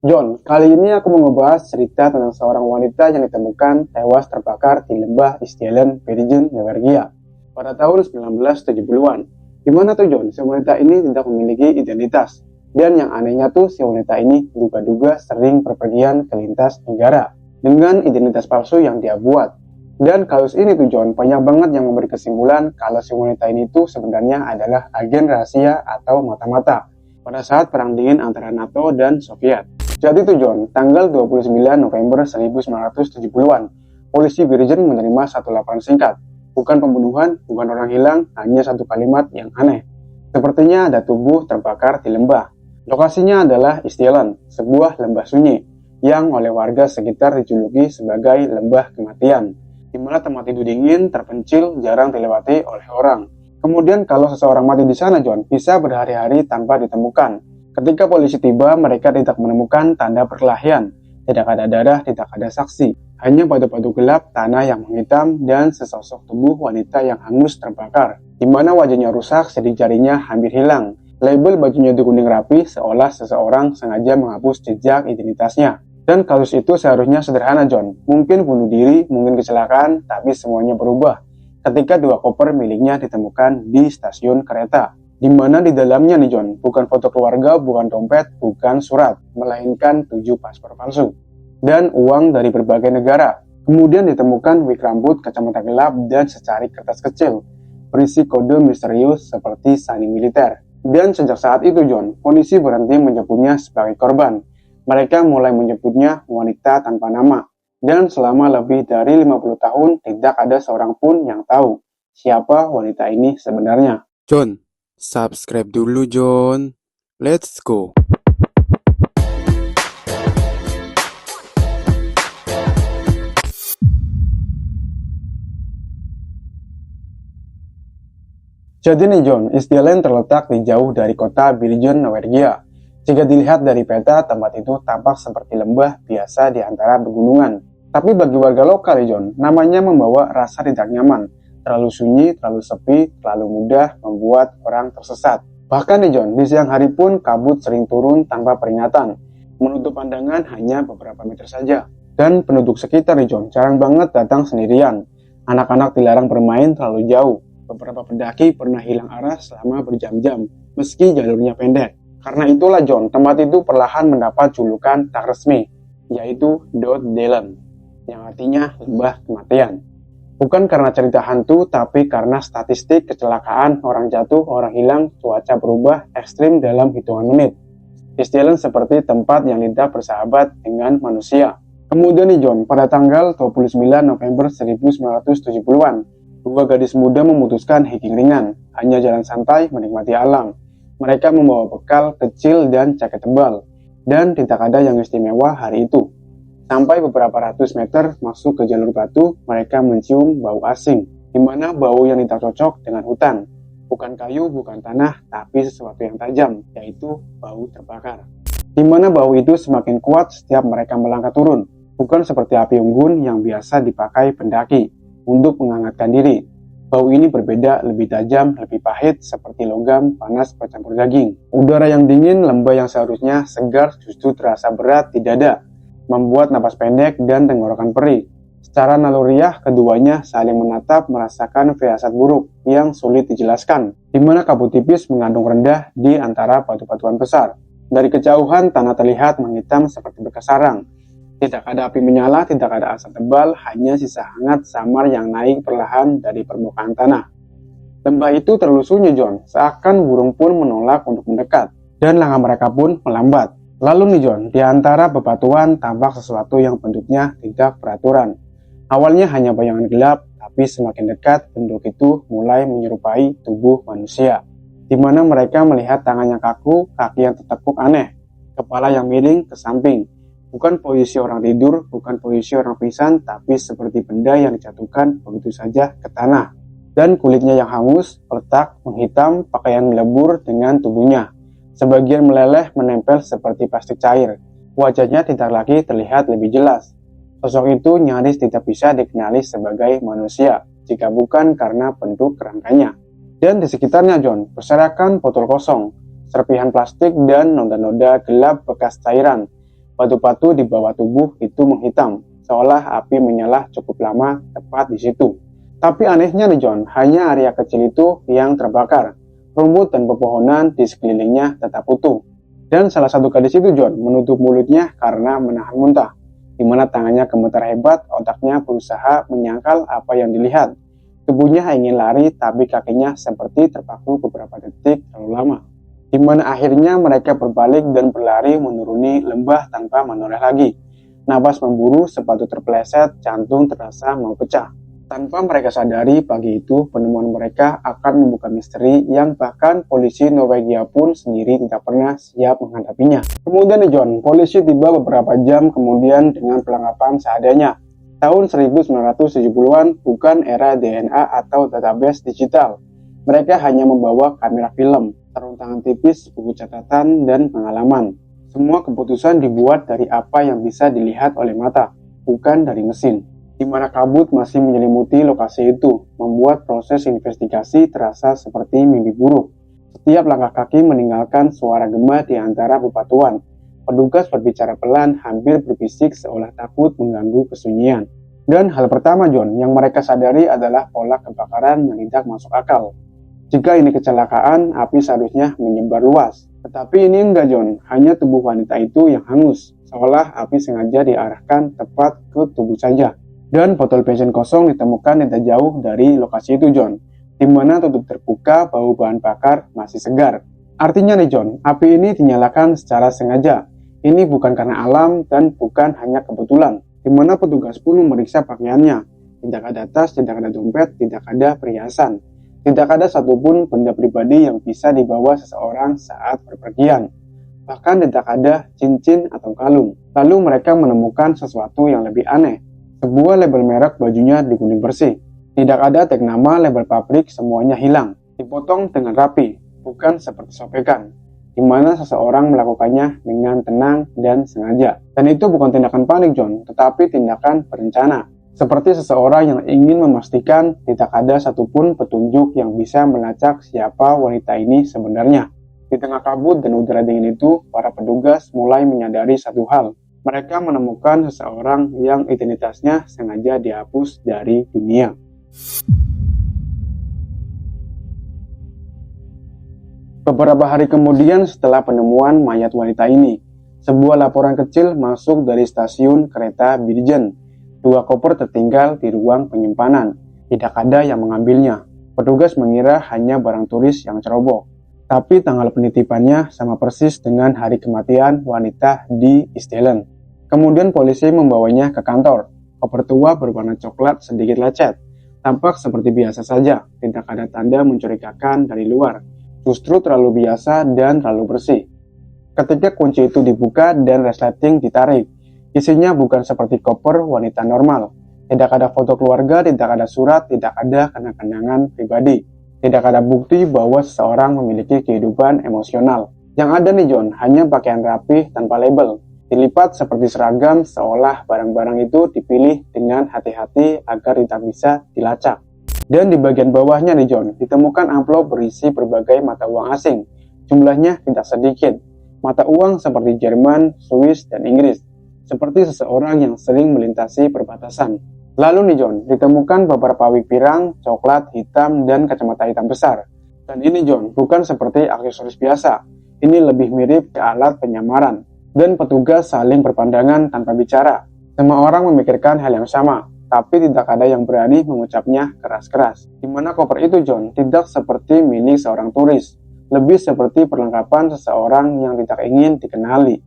John, kali ini aku mau ngebahas cerita tentang seorang wanita yang ditemukan tewas terbakar di lembah Istelen, Virgin, Norwegia pada tahun 1970-an. Gimana tuh John, si wanita ini tidak memiliki identitas. Dan yang anehnya tuh si wanita ini duga-duga sering berpergian ke lintas negara dengan identitas palsu yang dia buat. Dan kasus ini tuh John, banyak banget yang memberi kesimpulan kalau si wanita ini tuh sebenarnya adalah agen rahasia atau mata-mata pada saat perang dingin antara NATO dan Soviet. Jadi tuh John, tanggal 29 November 1970-an, polisi Virgin menerima satu laporan singkat. Bukan pembunuhan, bukan orang hilang, hanya satu kalimat yang aneh. Sepertinya ada tubuh terbakar di lembah. Lokasinya adalah Istelen, sebuah lembah sunyi, yang oleh warga sekitar dijuluki sebagai lembah kematian, di mana tempat tidur dingin, terpencil, jarang dilewati oleh orang. Kemudian kalau seseorang mati di sana, John, bisa berhari-hari tanpa ditemukan. Ketika polisi tiba, mereka tidak menemukan tanda perkelahian. Tidak ada darah, tidak ada saksi. Hanya batu-batu gelap, tanah yang menghitam, dan sesosok tubuh wanita yang hangus terbakar, di mana wajahnya rusak, sidik jarinya hampir hilang. Label bajunya dikuning rapi, seolah seseorang sengaja menghapus jejak identitasnya. Dan kasus itu seharusnya sederhana, John. Mungkin bunuh diri, mungkin kecelakaan, tapi semuanya berubah ketika dua koper miliknya ditemukan di stasiun kereta, di mana di dalamnya nih John, bukan foto keluarga, bukan dompet, bukan surat, melainkan 7 paspor palsu dan uang dari berbagai negara. Kemudian ditemukan wig rambut, kacamata gelap, dan secari kertas kecil berisi kode misterius seperti sani militer. Dan sejak saat itu John, polisi berhenti menyebutnya sebagai korban. Mereka mulai menyebutnya wanita tanpa nama. Dan selama lebih dari 50 tahun, tidak ada seorang pun yang tahu siapa wanita ini sebenarnya. John, subscribe dulu John. Let's go. Jadi nih John, Istelen terletak di jauh dari kota Virgin, Norwegia. Jika dilihat dari peta, tempat itu tampak seperti lembah biasa di antara pegunungan. Tapi bagi warga lokal John, namanya membawa rasa tidak nyaman. Terlalu sunyi, terlalu sepi, terlalu mudah membuat orang tersesat. Bahkan nih John, di siang hari pun kabut sering turun tanpa peringatan. Menutup pandangan hanya beberapa meter saja. Dan penduduk sekitar nih John, jarang banget datang sendirian. Anak-anak dilarang bermain terlalu jauh. Beberapa pendaki pernah hilang arah selama berjam-jam, meski jalurnya pendek. Karena itulah John, tempat itu perlahan mendapat julukan tak resmi, yaitu Dødsdelen, yang artinya lembah kematian. Bukan karena cerita hantu, tapi karena statistik kecelakaan, orang jatuh, orang hilang, cuaca berubah ekstrim dalam hitungan menit. Istelen seperti tempat yang tidak bersahabat dengan manusia. Kemudian nih John, pada tanggal 29 November 1970-an, dua gadis muda memutuskan hiking ringan, hanya jalan santai menikmati alam. Mereka membawa bekal kecil dan jaket tebal, dan tidak ada yang istimewa hari itu. Sampai beberapa ratus meter masuk ke jalur batu, mereka mencium bau asing, di mana bau yang tidak cocok dengan hutan. Bukan kayu, bukan tanah, tapi sesuatu yang tajam, yaitu bau terbakar. Di mana bau itu semakin kuat setiap mereka melangkah turun, bukan seperti api unggun yang biasa dipakai pendaki untuk menghangatkan diri. Bau ini berbeda, lebih tajam, lebih pahit, seperti logam panas bercampur daging. Udara yang dingin, lembah yang seharusnya segar justru terasa berat di dada, membuat napas pendek dan tenggorokan perih. Secara naluriah, keduanya saling menatap merasakan firasat buruk yang sulit dijelaskan, di mana kabut tipis mengandung rendah di antara batu-batuan besar. Dari kejauhan, tanah terlihat menghitam seperti bekas sarang. Tidak ada api menyala, tidak ada asap tebal, hanya sisa hangat samar yang naik perlahan dari permukaan tanah. Lembah itu terlalu sunyi John, seakan burung pun menolak untuk mendekat, dan langkah mereka pun melambat. Lalu nih John, di antara bebatuan tampak sesuatu yang bentuknya tidak beraturan. Awalnya hanya bayangan gelap, tapi semakin dekat bentuk itu mulai menyerupai tubuh manusia, di mana mereka melihat tangannya kaku, kaki yang tertekuk aneh, kepala yang miring ke samping. Bukan posisi orang tidur, bukan posisi orang pingsan, tapi seperti benda yang dijatuhkan begitu saja ke tanah. Dan kulitnya yang hangus, retak, menghitam, pakaian melebur dengan tubuhnya. Sebagian meleleh menempel seperti plastik cair. Wajahnya tidak lagi terlihat lebih jelas. Sosok itu nyaris tidak bisa dikenali sebagai manusia, jika bukan karena bentuk kerangkanya. Dan di sekitarnya John, berserakan botol kosong, serpihan plastik dan noda-noda gelap bekas cairan. Batu-batu di bawah tubuh itu menghitam, seolah api menyala cukup lama tepat di situ. Tapi anehnya nih John, hanya area kecil itu yang terbakar. Rumput dan pepohonan di sekelilingnya tetap utuh. Dan salah satu gadis itu John menutup mulutnya karena menahan muntah. Di mana tangannya gemetar hebat, otaknya berusaha menyangkal apa yang dilihat. Tubuhnya ingin lari, tapi kakinya seperti terpaku beberapa detik terlalu lama. Di mana akhirnya mereka berbalik dan berlari menuruni lembah tanpa menoleh lagi. Napas memburu, sepatu terpeleset, jantung terasa mau pecah. Tanpa mereka sadari, pagi itu penemuan mereka akan membuka misteri yang bahkan polisi Norwegia pun sendiri tidak pernah siap menghadapinya. Kemudian nih John, polisi tiba beberapa jam kemudian dengan perlengkapan seadanya. Tahun 1970-an bukan era DNA atau database digital. Mereka hanya membawa kamera film, sarung tangan tipis, buku catatan, dan pengalaman. Semua keputusan dibuat dari apa yang bisa dilihat oleh mata, bukan dari mesin. Di mana kabut masih menyelimuti lokasi itu, membuat proses investigasi terasa seperti mimpi buruk. Setiap langkah kaki meninggalkan suara gema di antara bebatuan. Petugas berbicara pelan, hampir berbisik seolah takut mengganggu kesunyian. Dan hal pertama John yang mereka sadari adalah pola kebakaran yang tidak masuk akal. Jika ini kecelakaan, api seharusnya menyebar luas. Tetapi ini enggak John, hanya tubuh wanita itu yang hangus, seolah api sengaja diarahkan tepat ke tubuh saja. Dan botol bensin kosong ditemukan tidak jauh dari lokasi itu John, di mana tutup terbuka, bau bahan bakar masih segar. Artinya nih John, api ini dinyalakan secara sengaja. Ini bukan karena alam dan bukan hanya kebetulan, di mana petugas pun memeriksa pakaiannya. Tidak ada tas, tidak ada dompet, tidak ada perhiasan. Tidak ada satupun benda pribadi yang bisa dibawa seseorang saat berpergian. Bahkan tidak ada cincin atau kalung. Lalu mereka menemukan sesuatu yang lebih aneh. Sebuah label merek bajunya digunting bersih. Tidak ada tag nama, label pabrik, semuanya hilang. Dipotong dengan rapi, bukan seperti sobekan, di mana seseorang melakukannya dengan tenang dan sengaja. Dan itu bukan tindakan panik John, tetapi tindakan berencana. Seperti seseorang yang ingin memastikan tidak ada satupun petunjuk yang bisa melacak siapa wanita ini sebenarnya. Di tengah kabut dan udara dingin itu, para petugas mulai menyadari satu hal. Mereka menemukan seseorang yang identitasnya sengaja dihapus dari dunia. Beberapa hari kemudian setelah penemuan mayat wanita ini, sebuah laporan kecil masuk dari stasiun kereta Bergen. 2 koper tertinggal di ruang penyimpanan. Tidak ada yang mengambilnya. Petugas mengira hanya barang turis yang ceroboh. Tapi tanggal penitipannya sama persis dengan hari kematian wanita di Isdalen. Kemudian polisi membawanya ke kantor. Koper tua berwarna coklat sedikit lecet. Tampak seperti biasa saja, tidak ada tanda mencurigakan dari luar. Justru terlalu biasa dan terlalu bersih. Ketika kunci itu dibuka dan resleting ditarik, isinya bukan seperti koper wanita normal. Tidak ada foto keluarga, tidak ada surat, tidak ada kenang-kenangan pribadi. Tidak ada bukti bahwa seseorang memiliki kehidupan emosional. Yang ada nih John, hanya pakaian rapih tanpa label. Dilipat seperti seragam, seolah barang-barang itu dipilih dengan hati-hati agar tidak bisa dilacak. Dan di bagian bawahnya nih John, ditemukan amplop berisi berbagai mata uang asing. Jumlahnya tidak sedikit. Mata uang seperti Jerman, Swiss, dan Inggris. Seperti seseorang yang sering melintasi perbatasan. Lalu nih John, ditemukan beberapa wig pirang, coklat, hitam, dan kacamata hitam besar. Dan ini John, bukan seperti aksesoris biasa. Ini lebih mirip ke alat penyamaran. Dan petugas saling berpandangan tanpa bicara. Semua orang memikirkan hal yang sama, tapi tidak ada yang berani mengucapnya keras-keras. Di mana koper itu John tidak seperti milik seorang turis, lebih seperti perlengkapan seseorang yang tidak ingin dikenali.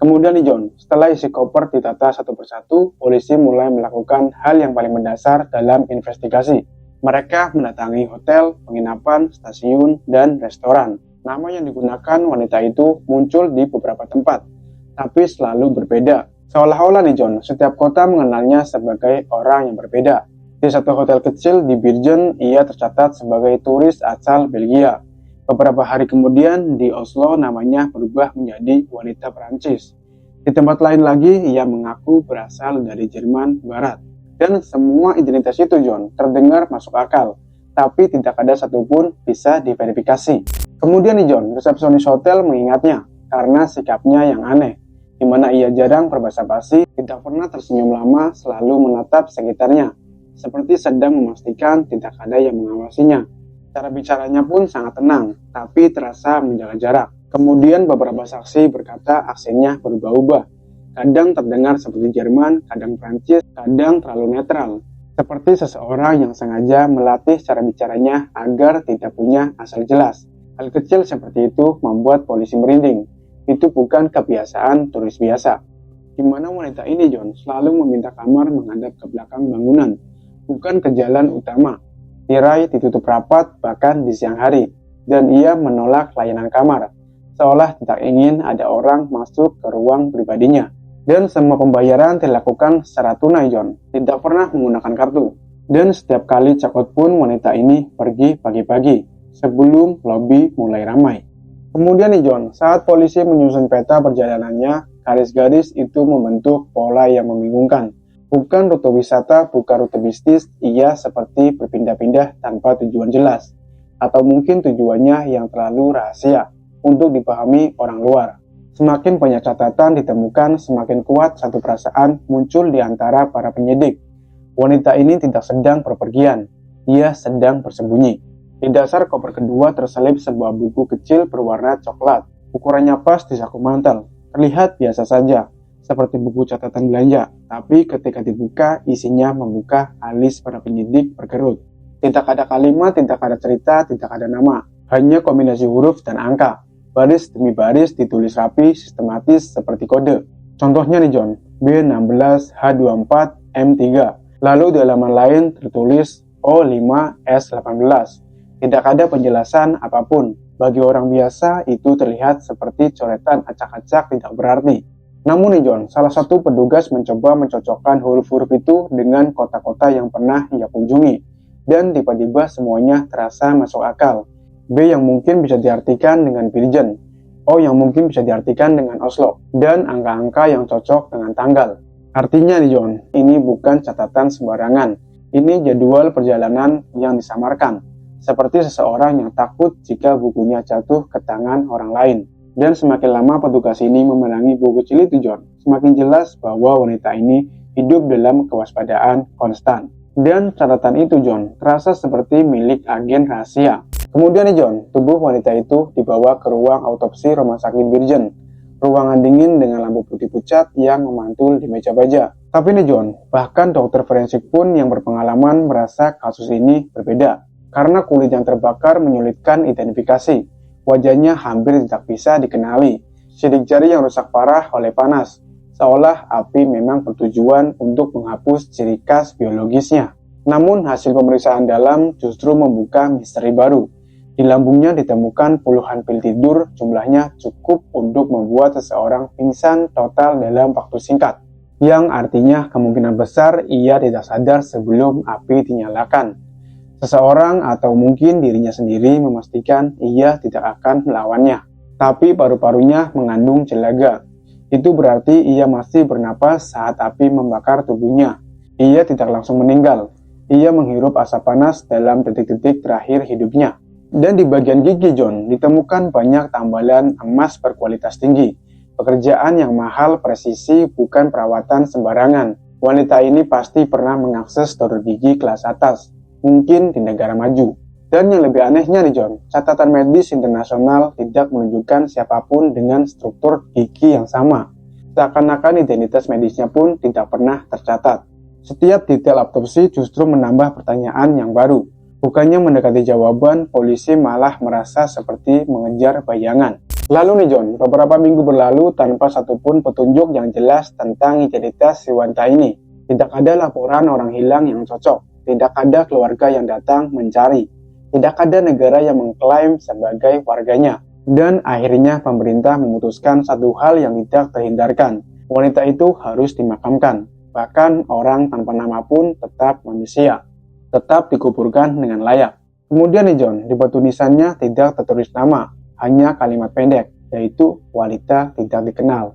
Kemudian nih John, setelah isi koper ditata satu persatu, polisi mulai melakukan hal yang paling mendasar dalam investigasi. Mereka mendatangi hotel, penginapan, stasiun, dan restoran. Nama yang digunakan wanita itu muncul di beberapa tempat, tapi selalu berbeda. Seolah-olah nih John, setiap kota mengenalnya sebagai orang yang berbeda. Di satu hotel kecil di Bergen, ia tercatat sebagai turis asal Belgia. Beberapa hari kemudian di Oslo namanya berubah menjadi wanita Perancis. Di tempat lain lagi, ia mengaku berasal dari Jerman Barat. Dan semua identitas itu John terdengar masuk akal, tapi tidak ada satupun bisa diverifikasi. Kemudian nih John, resepsionis hotel mengingatnya karena sikapnya yang aneh. di mana ia jarang berbasa-basi, tidak pernah tersenyum lama, selalu menatap sekitarnya, seperti sedang memastikan tidak ada yang mengawasinya. Cara bicaranya pun sangat tenang, tapi terasa menjaga jarak. Kemudian beberapa saksi berkata aksennya berubah-ubah. Kadang terdengar seperti Jerman, kadang Prancis, kadang terlalu netral. Seperti seseorang yang sengaja melatih cara bicaranya agar tidak punya asal jelas. Hal kecil seperti itu membuat polisi merinding. Itu bukan kebiasaan turis biasa. Di mana wanita ini, John, selalu meminta kamar menghadap ke belakang bangunan, bukan ke jalan utama. Tirai ditutup rapat bahkan di siang hari, dan ia menolak layanan kamar, seolah tidak ingin ada orang masuk ke ruang pribadinya. Dan semua pembayaran dilakukan secara tunai, John, tidak pernah menggunakan kartu. Dan setiap kali check-out pun wanita ini pergi pagi-pagi, sebelum lobi mulai ramai. Kemudian nih John, saat polisi menyusun peta perjalanannya, garis-garis itu membentuk pola yang membingungkan. Bukan rute wisata, bukan rute bisnis, ia seperti berpindah-pindah tanpa tujuan jelas. Atau mungkin tujuannya yang terlalu rahasia untuk dipahami orang luar. Semakin banyak catatan ditemukan, semakin kuat satu perasaan muncul di antara para penyidik. Wanita ini tidak sedang berpergian, ia sedang bersembunyi. Di dasar koper kedua terselip sebuah buku kecil berwarna coklat. Ukurannya pas di saku mantel. Terlihat biasa saja, seperti buku catatan belanja. Tapi ketika dibuka, isinya membuka alis para penyidik berkerut. Tidak ada kalimat, tidak ada cerita, tidak ada nama. Hanya kombinasi huruf dan angka. Baris demi baris ditulis rapi, sistematis seperti kode. Contohnya nih John, B16H24M3. Lalu di halaman lain tertulis O5S18. Tidak ada penjelasan apapun. Bagi orang biasa itu terlihat seperti coretan acak-acak tidak berarti. Namun nih John, salah satu petugas mencoba mencocokkan huruf-huruf itu dengan kota-kota yang pernah ia kunjungi. Dan tiba-tiba semuanya terasa masuk akal. B yang mungkin bisa diartikan dengan Virgin, O yang mungkin bisa diartikan dengan Oslo, dan angka-angka yang cocok dengan tanggal. Artinya nih John, ini bukan catatan sembarangan. Ini jadwal perjalanan yang disamarkan, seperti seseorang yang takut jika bukunya jatuh ke tangan orang lain. Dan semakin lama petugas ini memerangi buku kecil itu John, semakin jelas bahwa wanita ini hidup dalam kewaspadaan konstan. Dan catatan itu John, terasa seperti milik agen rahasia. Kemudian nih John, tubuh wanita itu dibawa ke ruang autopsi rumah sakit Virgin. Ruangan dingin dengan lampu putih pucat yang memantul di meja baja. Tapi nih John, bahkan dokter forensik pun yang berpengalaman merasa kasus ini berbeda. Karena kulit yang terbakar menyulitkan identifikasi. Wajahnya hampir tidak bisa dikenali. Sidik jari yang rusak parah oleh panas. Seolah api memang bertujuan untuk menghapus ciri khas biologisnya. Namun hasil pemeriksaan dalam justru membuka misteri baru. Di lambungnya ditemukan puluhan pil tidur, jumlahnya cukup untuk membuat seseorang pingsan total dalam waktu singkat. Yang artinya kemungkinan besar ia tidak sadar sebelum api dinyalakan. Seseorang atau mungkin dirinya sendiri memastikan ia tidak akan melawannya. Tapi paru-parunya mengandung celaga. Itu berarti ia masih bernapas saat api membakar tubuhnya. Ia tidak langsung meninggal. Ia menghirup asap panas dalam detik-detik terakhir hidupnya. Dan di bagian gigi John ditemukan banyak tambalan emas berkualitas tinggi. Pekerjaan yang mahal presisi bukan perawatan sembarangan. Wanita ini pasti pernah mengakses donor gigi kelas atas, mungkin di negara maju. Dan yang lebih anehnya nih John, catatan medis internasional tidak menunjukkan siapapun dengan struktur gigi yang sama. Seakan-akan identitas medisnya pun tidak pernah tercatat. Setiap detail autopsi justru menambah pertanyaan yang baru. Bukannya mendekati jawaban, polisi malah merasa seperti mengejar bayangan. Lalu nih John, beberapa minggu berlalu tanpa satupun petunjuk yang jelas tentang identitas si wanita ini. Tidak ada laporan orang hilang yang cocok. Tidak ada keluarga yang datang mencari. Tidak ada negara yang mengklaim sebagai warganya. Dan akhirnya pemerintah memutuskan satu hal yang tidak terhindarkan. Wanita itu harus dimakamkan. Bahkan orang tanpa nama pun tetap manusia. Tetap dikuburkan dengan layak. Kemudian nih John, di batu nisannya tidak tertulis nama, hanya kalimat pendek, yaitu wanita tidak dikenal.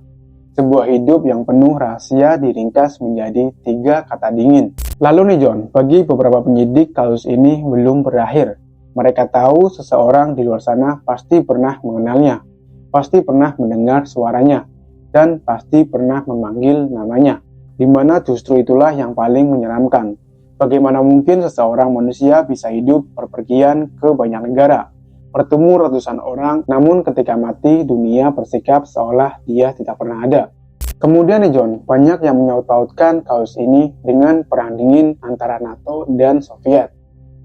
Sebuah hidup yang penuh rahasia diringkas menjadi 3 kata dingin. Lalu nih John, bagi beberapa penyidik kasus ini belum berakhir. Mereka tahu seseorang di luar sana pasti pernah mengenalnya, pasti pernah mendengar suaranya. dan pasti pernah memanggil namanya, di mana justru itulah yang paling menyeramkan. Bagaimana mungkin seseorang manusia bisa hidup berpergian ke banyak negara, bertemu ratusan orang, namun ketika mati dunia bersikap seolah dia tidak pernah ada. Kemudian nih John, banyak yang menyaut-pautkan kasus ini dengan perang dingin antara NATO dan Soviet.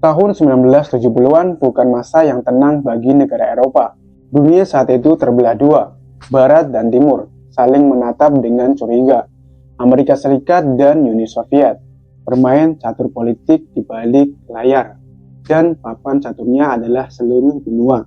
Tahun 1970-an bukan masa yang tenang bagi negara Eropa. Dunia saat itu terbelah dua, Barat dan Timur, saling menatap dengan curiga. Amerika Serikat dan Uni Soviet bermain catur politik di balik layar, dan papan caturnya adalah seluruh benua.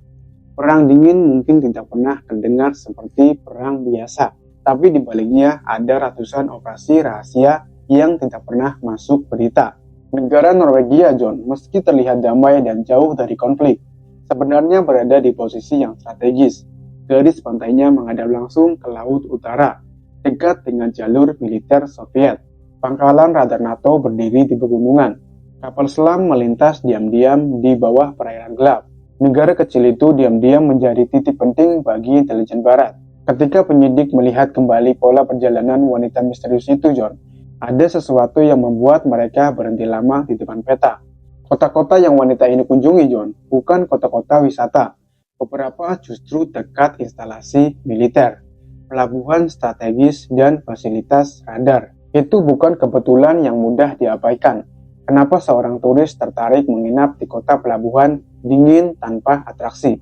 Perang dingin mungkin tidak pernah terdengar seperti perang biasa, tapi di baliknya ada ratusan operasi rahasia yang tidak pernah masuk berita. Negara Norwegia, John, meski terlihat damai dan jauh dari konflik, sebenarnya berada di posisi yang strategis. Garis pantainya menghadap langsung ke Laut Utara, dekat dengan jalur militer Soviet. Pangkalan radar NATO berdiri di pegunungan. Kapal selam melintas diam-diam di bawah perairan gelap. Negara kecil itu diam-diam menjadi titik penting bagi intelijen Barat. Ketika penyidik melihat kembali pola perjalanan wanita misterius itu, John, ada sesuatu yang membuat mereka berhenti lama di depan peta. Kota-kota yang wanita ini kunjungi, John, bukan kota-kota wisata. Beberapa justru dekat instalasi militer, pelabuhan strategis, dan fasilitas radar. Itu bukan kebetulan yang mudah diabaikan. Kenapa seorang turis tertarik menginap di kota pelabuhan dingin tanpa atraksi?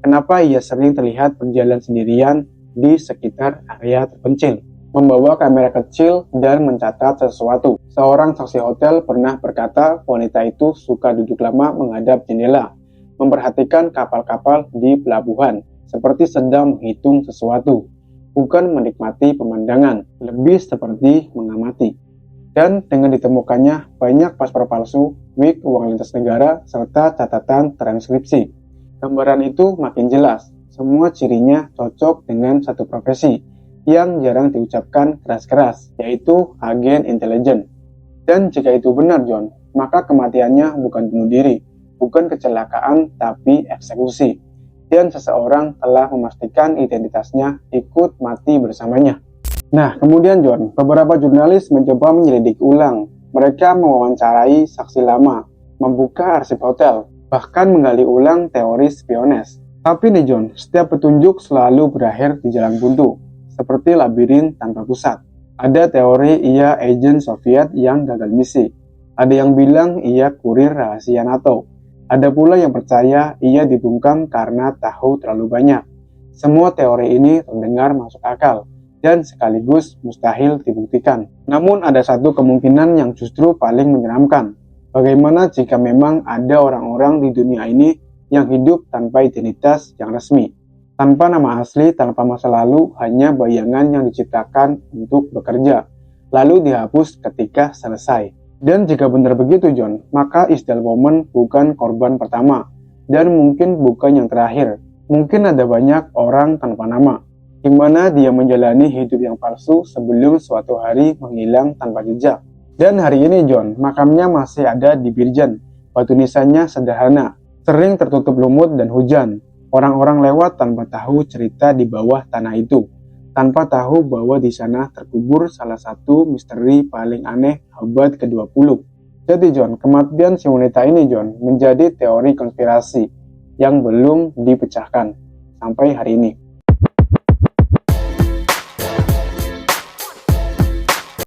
Kenapa ia sering terlihat berjalan sendirian di sekitar area terpencil, membawa kamera kecil dan mencatat sesuatu? Seorang saksi hotel pernah berkata wanita itu suka duduk lama menghadap jendela, memperhatikan kapal-kapal di pelabuhan, seperti sedang menghitung sesuatu, bukan menikmati pemandangan, lebih seperti mengamati. Dan dengan ditemukannya banyak paspor palsu, wig uang lintas negara, serta catatan transkripsi, gambaran itu makin jelas. Semua cirinya cocok dengan satu profesi yang jarang diucapkan keras-keras, yaitu agen intelijen. Dan jika itu benar, John, maka kematiannya bukan bunuh diri, bukan kecelakaan, tapi eksekusi. Dan seseorang telah memastikan identitasnya ikut mati bersamanya. Nah, kemudian John, beberapa jurnalis mencoba menyelidiki ulang. Mereka mewawancarai saksi lama, membuka arsip hotel, bahkan menggali ulang teori spiones. Tapi nih John, setiap petunjuk selalu berakhir di jalan buntu, seperti labirin tanpa pusat. Ada teori ia agen Soviet yang gagal misi. Ada yang bilang ia kurir rahasia NATO. Ada pula yang percaya ia dibungkam karena tahu terlalu banyak. Semua teori ini terdengar masuk akal dan sekaligus mustahil dibuktikan. Namun ada satu kemungkinan yang justru paling menyeramkan. Bagaimana jika memang ada orang-orang di dunia ini yang hidup tanpa identitas yang resmi, tanpa nama asli, tanpa masa lalu, hanya bayangan yang diciptakan untuk bekerja, lalu dihapus ketika selesai. Dan jika benar begitu, John, maka Isdal Woman bukan korban pertama, dan mungkin bukan yang terakhir. Mungkin ada banyak orang tanpa nama, di mana dia menjalani hidup yang palsu sebelum suatu hari menghilang tanpa jejak. Dan hari ini, John, makamnya masih ada di Birjan. Batu nisannya sederhana, sering tertutup lumut dan hujan. Orang-orang lewat tanpa tahu cerita di bawah tanah itu, tanpa tahu bahwa di sana terkubur salah satu misteri paling aneh abad ke-20. Jadi John, kematian si wanita ini, John, menjadi teori konspirasi yang belum dipecahkan sampai hari ini.